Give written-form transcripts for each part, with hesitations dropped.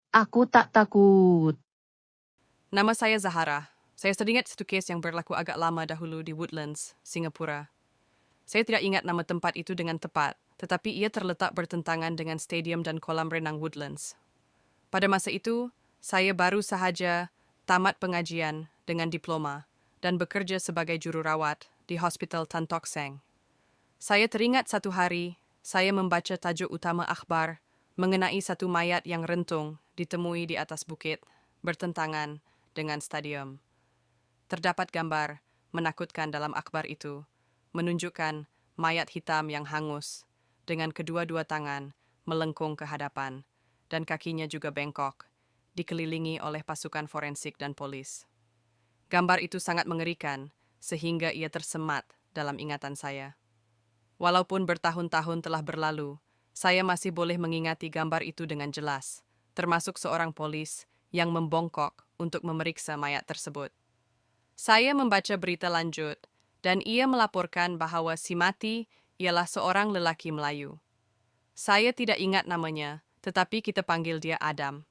Aku tak takut. Nama saya Zahara. Saya teringat satu kes yang berlaku agak lama dahulu di Woodlands, Singapura. Saya tidak ingat nama tempat itu dengan tepat, tetapi ia terletak bertentangan dengan stadium dan kolam renang Woodlands. Pada masa itu, saya baru sahaja tamat pengajian dengan diploma dan bekerja sebagai jururawat di Hospital Tan Tock Seng. Saya teringat satu hari, saya membaca tajuk utama akhbar mengenai satu mayat yang rentung ditemui di atas bukit, bertentangan dengan stadium. Terdapat gambar menakutkan dalam akhbar itu, menunjukkan mayat hitam yang hangus, dengan kedua-dua tangan melengkung ke hadapan, dan kakinya juga bengkok, dikelilingi oleh pasukan forensik dan polis. Gambar itu sangat mengerikan, sehingga ia tersemat dalam ingatan saya. Walaupun bertahun-tahun telah berlalu, saya masih boleh mengingati gambar itu dengan jelas, termasuk seorang polis yang membongkok untuk memeriksa mayat tersebut. Saya membaca berita lanjut, dan ia melaporkan bahwa si mati ialah seorang lelaki Melayu. Saya tidak ingat namanya, tetapi kita panggil dia Adam.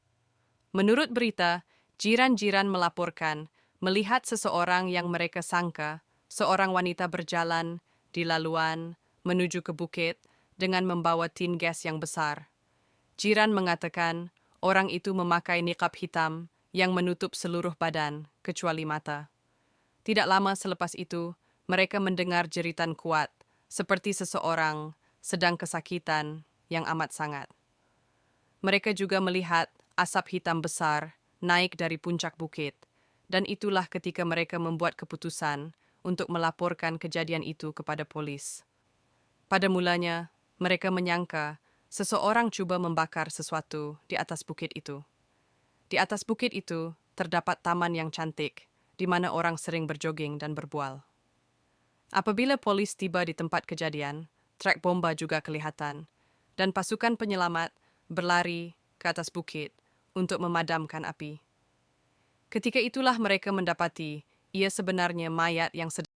Menurut berita, jiran-jiran melaporkan melihat seseorang yang mereka sangka seorang wanita berjalan di laluan menuju ke bukit dengan membawa tin gas yang besar. Jiran mengatakan orang itu memakai niqab hitam yang menutup seluruh badan kecuali mata. Tidak lama selepas itu, mereka mendengar jeritan kuat, seperti seseorang sedang kesakitan yang amat sangat. Mereka juga melihat asap hitam besar naik dari puncak bukit, dan itulah ketika mereka membuat keputusan untuk melaporkan kejadian itu kepada polis. Pada mulanya, mereka menyangka seseorang coba membakar sesuatu di atas bukit itu. Di atas bukit itu terdapat taman yang cantik, di mana orang sering berjoging dan berbual. Apabila polis tiba di tempat kejadian, trek bomba juga kelihatan, dan pasukan penyelamat berlari ke atas bukit untuk memadamkan api. Ketika itulah mereka mendapati ia sebenarnya mayat yang sedang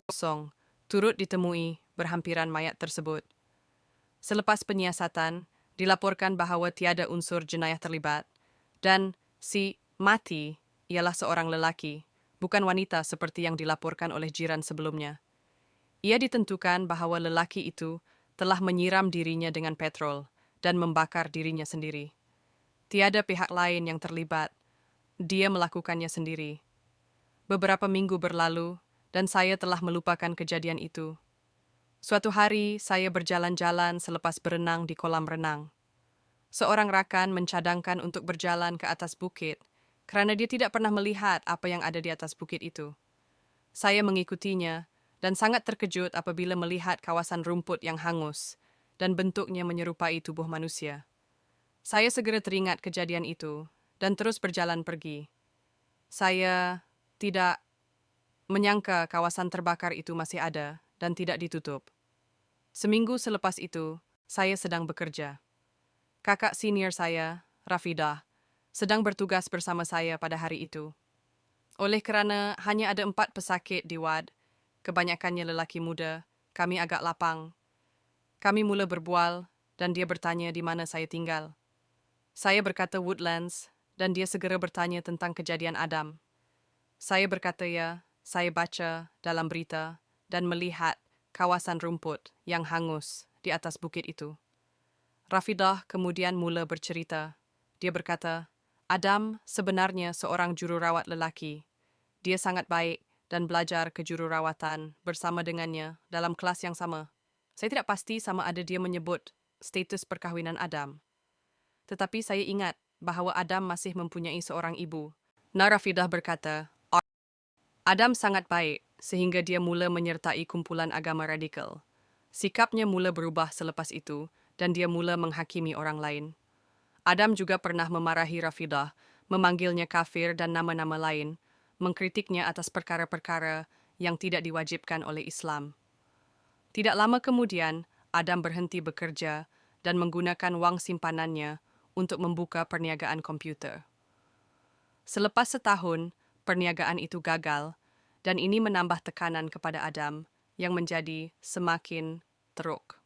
kosong, turut ditemui berhampiran mayat tersebut. Selepas penyiasatan, dilaporkan bahwa tiada unsur jenayah terlibat, dan si mati ialah seorang lelaki, bukan wanita seperti yang dilaporkan oleh jiran sebelumnya. Ia ditentukan bahwa lelaki itu telah menyiram dirinya dengan petrol dan membakar dirinya sendiri. Tiada pihak lain yang terlibat. Dia melakukannya sendiri. Beberapa minggu berlalu, dan saya telah melupakan kejadian itu. Suatu hari, saya berjalan-jalan selepas berenang di kolam renang. Seorang rakan mencadangkan untuk berjalan ke atas bukit, karena dia tidak pernah melihat apa yang ada di atas bukit itu. Saya mengikutinya, dan sangat terkejut apabila melihat kawasan rumput yang hangus, dan bentuknya menyerupai tubuh manusia. Saya segera teringat kejadian itu, dan terus berjalan pergi. Saya tidak menyangka kawasan terbakar itu masih ada dan tidak ditutup. Seminggu selepas itu, saya sedang bekerja. Kakak senior saya, Rafidah, sedang bertugas bersama saya pada hari itu. Oleh kerana hanya ada 4 pesakit di wad, kebanyakannya lelaki muda, kami agak lapang. Kami mula berbual, dan dia bertanya di mana saya tinggal. Saya berkata Woodlands, dan dia segera bertanya tentang kejadian Adam. Saya berkata ya, saya baca dalam berita dan melihat kawasan rumput yang hangus di atas bukit itu. Rafidah kemudian mula bercerita. Dia berkata, Adam sebenarnya seorang jururawat lelaki. Dia sangat baik dan belajar kejururawatan bersama dengannya dalam kelas yang sama. Saya tidak pasti sama ada dia menyebut status perkahwinan Adam. Tetapi saya ingat bahawa Adam masih mempunyai seorang ibu. Rafidah berkata, Adam sangat baik sehingga dia mula menyertai kumpulan agama radikal. Sikapnya mula berubah selepas itu dan dia mula menghakimi orang lain. Adam juga pernah memarahi Rafidah, memanggilnya kafir dan nama-nama lain, mengkritiknya atas perkara-perkara yang tidak diwajibkan oleh Islam. Tidak lama kemudian, Adam berhenti bekerja dan menggunakan wang simpanannya untuk membuka perniagaan komputer. Selepas setahun, perniagaan itu gagal, dan ini menambah tekanan kepada Adam yang menjadi semakin teruk.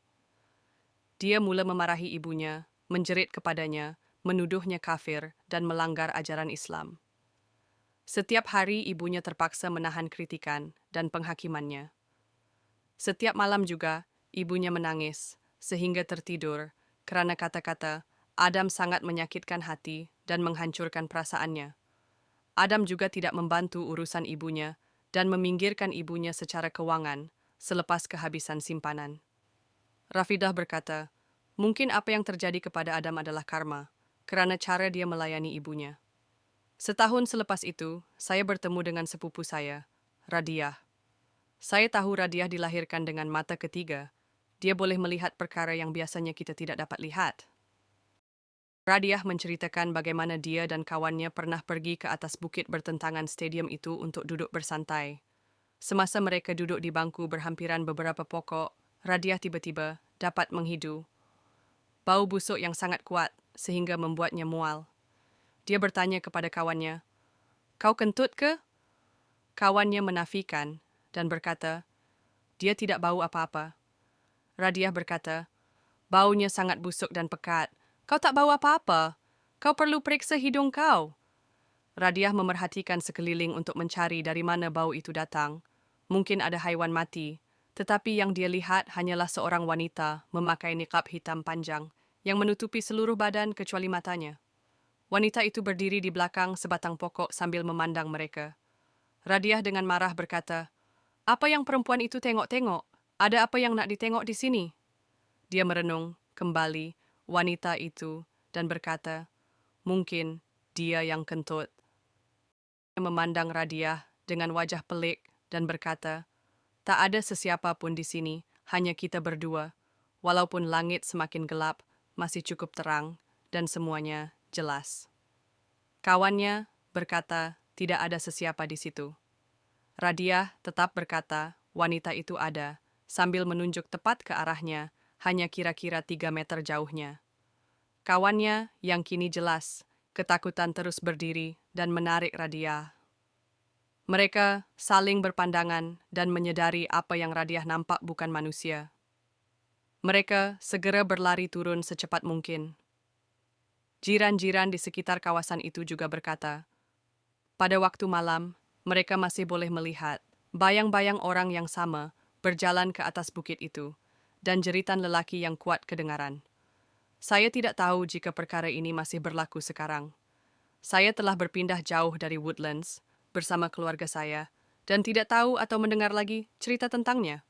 Dia mula memarahi ibunya, menjerit kepadanya, menuduhnya kafir dan melanggar ajaran Islam. Setiap hari ibunya terpaksa menahan kritikan dan penghakimannya. Setiap malam juga, ibunya menangis, sehingga tertidur, karena kata-kata Adam sangat menyakitkan hati dan menghancurkan perasaannya. Adam juga tidak membantu urusan ibunya dan meminggirkan ibunya secara keuangan selepas kehabisan simpanan. Rafidah berkata, mungkin apa yang terjadi kepada Adam adalah karma, karena cara dia melayani ibunya. Setahun selepas itu, saya bertemu dengan sepupu saya, Radiah. Saya tahu Radiah dilahirkan dengan mata ketiga. Dia boleh melihat perkara yang biasanya kita tidak dapat lihat. Radiah menceritakan bagaimana dia dan kawannya pernah pergi ke atas bukit bertentangan stadium itu untuk duduk bersantai. Semasa mereka duduk di bangku berhampiran beberapa pokok, Radiah tiba-tiba dapat menghidu bau busuk yang sangat kuat sehingga membuatnya mual. Dia bertanya kepada kawannya, "Kau kentut ke?" Kawannya menafikan dan berkata, "Dia tidak bau apa-apa." Radiah berkata, "Baunya sangat busuk dan pekat. Kau tak bau apa-apa. Kau perlu periksa hidung kau." Radiah memerhatikan sekeliling untuk mencari dari mana bau itu datang. Mungkin ada haiwan mati, tetapi yang dia lihat hanyalah seorang wanita memakai niqab hitam panjang yang menutupi seluruh badan kecuali matanya. Wanita itu berdiri di belakang sebatang pokok sambil memandang mereka. Radiah dengan marah berkata, "Apa yang perempuan itu tengok-tengok? Ada apa yang nak ditengok di sini?" Dia merenung kembali wanita itu dan berkata, "Mungkin dia yang kentut." Dia memandang Radiah dengan wajah pelik dan berkata, "Tak ada sesiapa pun di sini, hanya kita berdua. Walaupun langit semakin gelap, masih cukup terang dan semuanya jelas." Kawannya berkata, "Tidak ada sesiapa di situ." Radiah tetap berkata, "Wanita itu ada," sambil menunjuk tepat ke arahnya, hanya kira-kira 3 meter jauhnya. Kawannya yang kini jelas, ketakutan terus berdiri dan menarik Radiah. Mereka saling berpandangan dan menyadari apa yang Radiah nampak bukan manusia. Mereka segera berlari turun secepat mungkin. Jiran-jiran di sekitar kawasan itu juga berkata, pada waktu malam, mereka masih boleh melihat bayang-bayang orang yang sama berjalan ke atas bukit itu, dan jeritan lelaki yang kuat kedengaran. Saya tidak tahu jika perkara ini masih berlaku sekarang. Saya telah berpindah jauh dari Woodlands bersama keluarga saya, dan tidak tahu atau mendengar lagi cerita tentangnya.